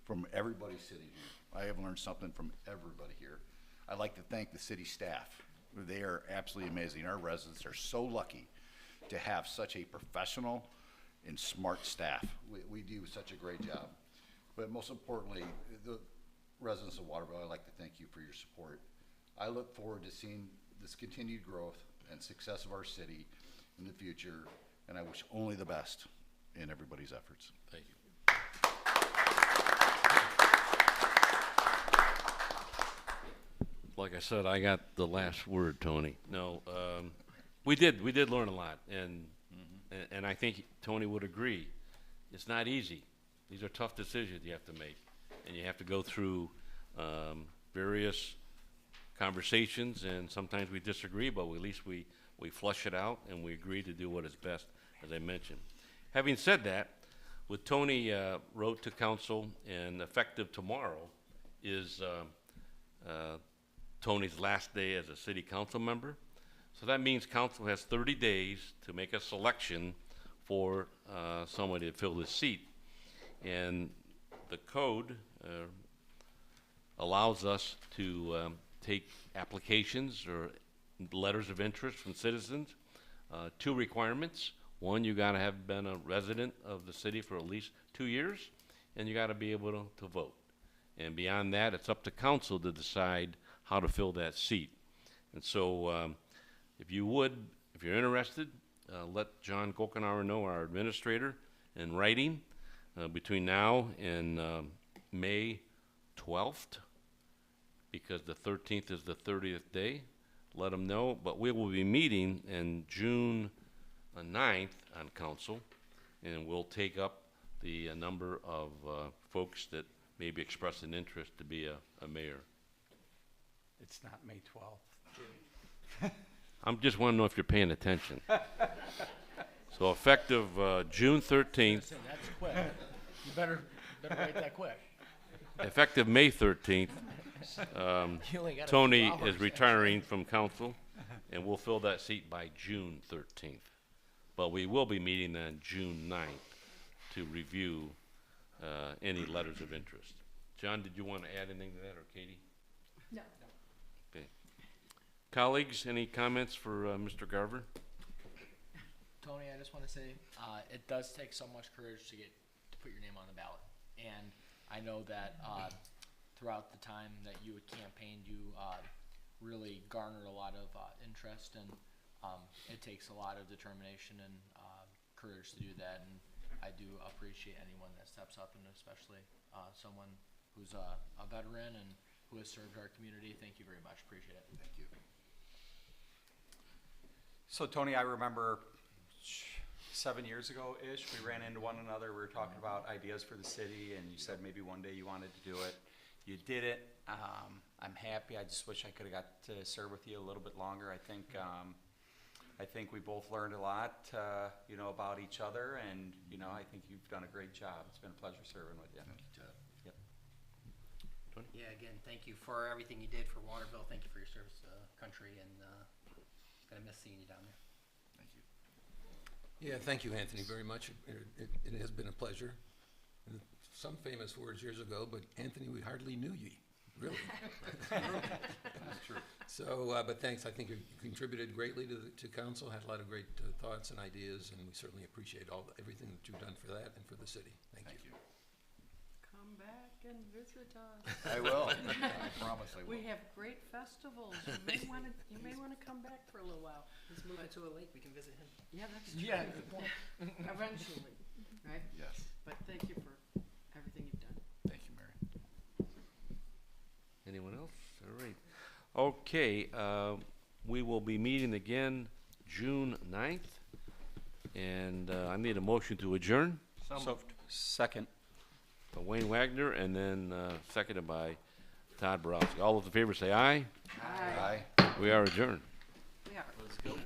S8: from everybody sitting here. I have learned something from everybody here. I'd like to thank the city staff. They are absolutely amazing. Our residents are so lucky to have such a professional and smart staff. We do such a great job. But most importantly, the residents of Waterville, I'd like to thank you for your support. I look forward to seeing this continued growth and success of our city in the future, and I wish only the best in everybody's efforts.
S5: Thank you.
S1: Like I said, I got the last word, Tony. No, we did learn a lot, and I think Tony would agree. It's not easy. These are tough decisions you have to make, and you have to go through various conversations, and sometimes we disagree, but at least we flush it out, and we agree to do what is best, as I mentioned. Having said that, what Tony wrote to council, and effective tomorrow, is Tony's last day as a city council member. So that means council has 30 days to make a selection for somebody to fill this seat. And the code allows us to take applications or letters of interest from citizens. Two requirements. One, you gotta have been a resident of the city for at least 2 years, and you gotta be able to vote. And beyond that, it's up to council to decide how to fill that seat. And so, if you're interested, let John Gokenauer know, our administrator, in writing between now and May 12th, because the 13th is the 30th day. Let him know. But we will be meeting in June 9th on council, and we'll take up the number of folks that maybe express an interest to be a mayor.
S2: It's not May 12th.
S1: I'm just want to know if you're paying attention. So effective June 13th,
S11: That's quick. You better write that quick.
S1: effective May 13th,
S11: You only got a
S1: Tony
S11: few hours,
S1: is retiring from council, and we'll fill that seat by June 13th. But we will be meeting on June 9th to review any letters of interest. John, did you want to add anything to that, or Katie?
S12: No.
S1: Okay. Colleagues, any comments for Mr. Garver?
S11: Tony, I just want to say, it does take so much courage to put your name on the ballot. And I know that throughout the time that you had campaigned, you really garnered a lot of interest, and it takes a lot of determination and courage to do that. And I do appreciate anyone that steps up, and especially someone who's a veteran and who has served our community. Thank you very much. Appreciate it.
S8: Thank you.
S2: So Tony, I remember 7 years ago-ish, we ran into one another. We were talking about ideas for the city, and you said maybe one day you wanted to do it. You did it. I'm happy. I just wish I could have got to serve with you a little bit longer. I think we both learned a lot, about each other, and I think you've done a great job. It's been a pleasure serving with you. Yep.
S17: Yeah, again, thank you for everything you did for Waterville. Thank you for your service to the country, and gonna miss seeing you down there.
S8: Thank you.
S5: Yeah, thank you, Anthony, very much. It has been a pleasure. And some famous words years ago, but Anthony, we hardly knew ye, really.
S8: That's true.
S5: So, but thanks. I think you contributed greatly to council, had a lot of great thoughts and ideas, and we certainly appreciate everything that you've done for that and for the city. Thank you.
S7: Come back and visit us.
S8: I will. I promise I will.
S7: We have great festivals. You may wanna come back for a little while.
S17: He's moving to a lake. We can visit him.
S7: Yeah, that's true.
S2: Yeah.
S7: Good point. Eventually, right?
S8: Yes.
S7: But thank you for everything you've done.
S8: Thank you, Mary.
S1: Anyone else? All right. Okay, we will be meeting again June 9th, and I need a motion to adjourn.
S2: So, second.
S1: Wayne Wagner, and then seconded by Todd Borowski. All those in favor say aye.
S8: Aye.
S1: We are adjourned.
S7: We are.
S8: Let's go.